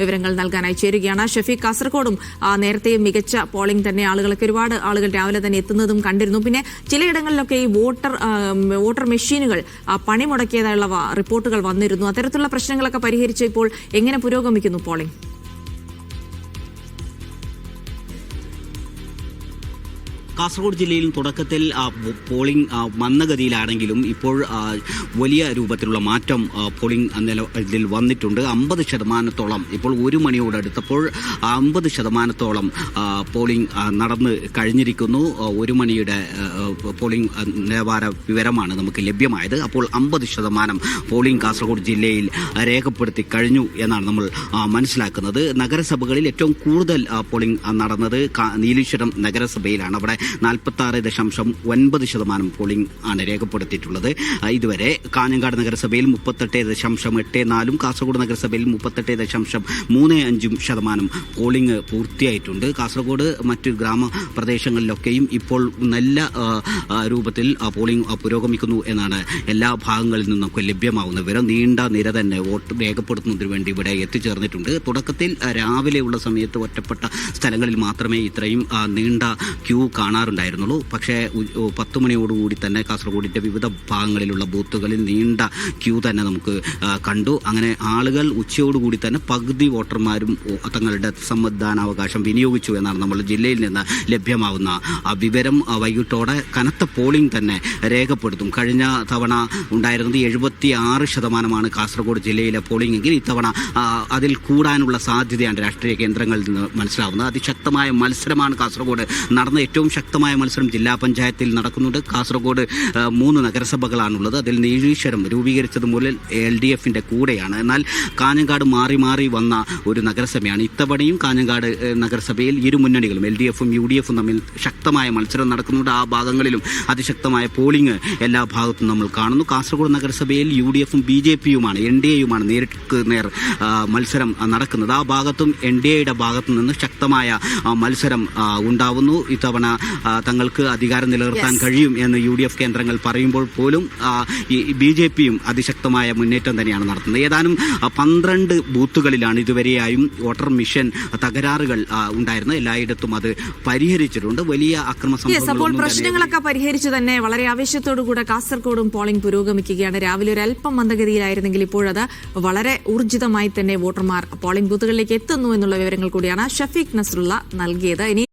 വിവരങ്ങൾ നൽകാനായി ചേരുകയാണ്. ഷഫീഖ്, കാസർഗോഡും നേരത്തെയും മികച്ച പോളിംഗ് തന്നെ, ഒരുപാട് ആളുകൾ രാവിലെ തന്നെ എത്തുന്നതും കണ്ടിരുന്നു. പിന്നെ ചിലയിടങ്ങളിലൊക്കെ ഈ വോട്ടർ മെഷീനുകൾ പണിമുടക്കിയതായുള്ള റിപ്പോർട്ടുകൾ വന്നിരുന്നു. അത്തരത്തിലുള്ള പ്രശ്നങ്ങളൊക്കെ പരിഹരിച്ച് ഇപ്പോൾ എങ്ങനെ പുരോഗമിക്കുന്നു പോളിംഗ്? കാസർഗോഡ് ജില്ലയിൽ തുടക്കത്തിൽ പോളിംഗ് മന്ദഗതിയിലാണെങ്കിലും ഇപ്പോൾ വലിയ രൂപത്തിലുള്ള മാറ്റം പോളിംഗ് ഇതിൽ വന്നിട്ടുണ്ട്. 50% ഇപ്പോൾ 1 മണിയോടടുത്തപ്പോൾ 50% പോളിംഗ് നടന്ന് കഴിഞ്ഞിരിക്കുന്നു. 1 മണിയുടെ പോളിംഗ് നിലവാര വിവരമാണ് നമുക്ക് ലഭ്യമായത്. അപ്പോൾ 50% പോളിംഗ് കാസർഗോഡ് ജില്ലയിൽ രേഖപ്പെടുത്തി കഴിഞ്ഞു എന്നാണ് നമ്മൾ മനസ്സിലാക്കുന്നത്. നഗരസഭകളിൽ ഏറ്റവും കൂടുതൽ പോളിംഗ് നടന്നത് നീലേശ്വരം നഗരസഭയിലാണ്. അവിടെ 46.9% പോളിംഗ് ആണ് രേഖപ്പെടുത്തിയിട്ടുള്ളത്. ഇതുവരെ കാഞ്ഞങ്ങാട് നഗരസഭയിൽ 38.84%, കാസർഗോഡ് നഗരസഭയിൽ 38.35% പോളിംഗ് പൂർത്തിയായിട്ടുണ്ട്. കാസർഗോഡ് മറ്റ് ഗ്രാമപ്രദേശങ്ങളിലൊക്കെയും ഇപ്പോൾ നല്ല രൂപത്തിൽ പോളിംഗ് പുരോഗമിക്കുന്നു എന്നാണ് എല്ലാ ഭാഗങ്ങളിൽ നിന്നൊക്കെ ലഭ്യമാകുന്ന വിവരം. നീണ്ട നിര തന്നെ വോട്ട് രേഖപ്പെടുത്തുന്നതിന് വേണ്ടി ഇവിടെ എത്തിച്ചേർന്നിട്ടുണ്ട്. തുടക്കത്തിൽ രാവിലെയുള്ള സമയത്ത് ഒറ്റപ്പെട്ട സ്ഥലങ്ങളിൽ മാത്രമേ ഇത്രയും നീണ്ട ക്യൂ കാണാറുണ്ടായിരുന്നുള്ളൂ. പക്ഷേ 10 മണിയോടുകൂടി തന്നെ കാസർഗോഡിന്റെ വിവിധ ഭാഗങ്ങളിലുള്ള ബൂത്തുകളിൽ നീണ്ട ക്യൂ തന്നെ നമുക്ക് കണ്ടു. അങ്ങനെ ആളുകൾ ഉച്ചയോടുകൂടി തന്നെ പകുതി വോട്ടർമാരും തങ്ങളുടെ സമ്മതിദാനാവകാശം വിനിയോഗിച്ചു എന്നാണ് നമ്മൾ ജില്ലയിൽ നിന്ന് ലഭ്യമാവുന്ന വിവരം. വൈകിട്ടോടെ കനത്ത പോളിംഗ് തന്നെ രേഖപ്പെടുത്തും. കഴിഞ്ഞ തവണ ഉണ്ടായിരുന്നത് 76% കാസർഗോഡ് ജില്ലയിലെ പോളിംഗ് എങ്കിൽ ഇത്തവണ അതിൽ കൂടാനുള്ള സാധ്യതയാണ് രാഷ്ട്രീയ കേന്ദ്രങ്ങളിൽ നിന്ന് മനസ്സിലാവുന്നത്. അതിശക്തമായ മത്സരമാണ് കാസർഗോഡ് നടന്ന. ഏറ്റവും ശക്തമായ മത്സരം ജില്ലാ പഞ്ചായത്തിൽ നടക്കുന്നുണ്ട്. കാസർഗോഡ് 3 നഗരസഭകളാണുള്ളത്. അതിൽ നീലേശ്വരം രൂപീകരിച്ചത് മുതൽ LDFന്റെ കൂടെയാണ്. എന്നാൽ കാഞ്ഞങ്ങാട് മാറി മാറി വന്ന ഒരു നഗരസഭയാണ്. ഇത്തവണയും കാഞ്ഞങ്ങാട് നഗരസഭയിൽ ഇരു മുന്നണികളും LDFും UDFും തമ്മിൽ ശക്തമായ മത്സരം നടക്കുന്നുണ്ട്. ആ ഭാഗങ്ങളിലും അതിശക്തമായ പോളിംഗ് എല്ലാ ഭാഗത്തും നമ്മൾ കാണുന്നു. കാസർഗോഡ് നഗരസഭയിൽ UDFും BJPയുമാണ് NDAയുമാണ് നേരിട്ട് നേർ മത്സരം നടക്കുന്നത്. ആ ഭാഗത്തും NDAയുടെ ഭാഗത്തു നിന്ന് ശക്തമായ മത്സരം ഉണ്ടാവുന്നു. ഇത്തവണ തങ്ങൾക്ക് അധികാരം നിലനിർത്താൻ കഴിയും എന്ന് UDF കേന്ദ്രങ്ങൾ പറയുമ്പോൾ പോലും ഈ BJPയും അതിശക്തമായ മുന്നേറ്റം തന്നെയാണ് നടത്തുന്നത്. ഏതാനും 12 ബൂത്തുകളിലാണ് ഇതുവരെയായും വോട്ടർ മിഷൻ തകരാറുകൾ ഉണ്ടായിരുന്നത്. എല്ലായിടത്തും അത് പരിഹരിച്ചിട്ടുണ്ട്. വലിയ അക്രമ അപ്പോൾ പ്രശ്നങ്ങളൊക്കെ പരിഹരിച്ചു തന്നെ വളരെ ആവേശത്തോടുകൂടെ കാസർഗോഡും പോളിംഗ് പുരോഗമിക്കുകയാണ്. രാവിലെ ഒരു അല്പം മന്ദഗതിയിലായിരുന്നെങ്കിൽ ഇപ്പോഴത് വളരെ ഊർജിതമായി തന്നെ വോട്ടർമാർ പോളിംഗ് ബൂത്തുകളിലേക്ക് എത്തുന്നു എന്നുള്ള വിവരങ്ങൾ കൂടിയാണ് ഷഫീഖ് നസ്രുള്ള നൽകിയത്. ഇനി